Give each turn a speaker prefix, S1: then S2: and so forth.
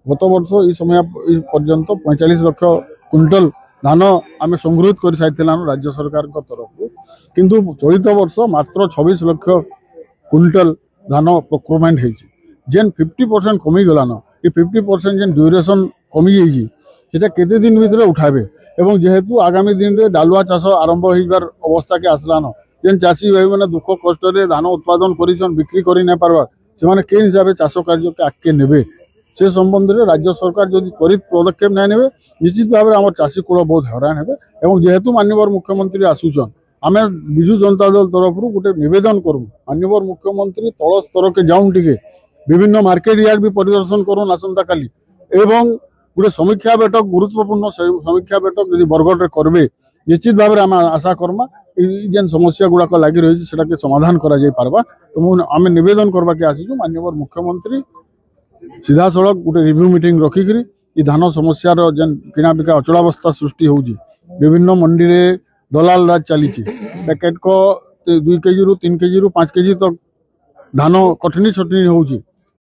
S1: गत वर्ष ये समय पर्यंत 45 लाख क्विंटल धान आम संग्रहित कर सारी राज्य सरकार तरफ किंतु चलित वर्ष मात्र 26 लाख क्विंटल धान प्रोक्योरमेंट होती जेन 50% कमी गलान ये 50% जेन ड्यूरेशन कमी जाइए केते दिन भितर उठाबे एवं जेहेतु आगामी दिन में डालुआ चाष आरंभ होबार अवस्था के आसलान जेन चाषी भाई मैंने दुख कष्ट धान उत्पादन कर बिक्री कर नहीं पार्बार से के हिसाब से चाष कार्य के आगे ने से संबंध में राज्य सरकार जदि त्वरित पदक्षेप नहीं ने निश्चित भाव में आम चाषी कूल बहुत हैरान हे जेहेतु माननीय मुख्यमंत्री आसुचन आम विजु जनता दल तरफ गोटे नवेदन करूँ माननीय मुख्यमंत्री तल स्तर के जाऊँ टे विभिन्न मार्केट यार्ड भी परिदर्शन करूँ आसंता काली एवं गोटे समीक्षा बैठक गुरुत्वपूर्ण समीक्षा बैठक यदि बरगढ़ करेंगे निश्चित भाव में आम आशा करमा जेन समस्या गुड़ाक लगी रही है समाधान करा तो आम नवेदन करवा के आसीचु माननीय मुख्यमंत्री सीधा सड़क गोटे रिव्यू मीटिंग रखिकी ये धान समस्यार जेन किना बिका अचलावस्था सृष्टि होउची विभिन्न मंडी रे दलाल राज चली पैकेट को 2 केजी रु 3 केजी रु 5 केजी तक धान कटनी छटनी होउची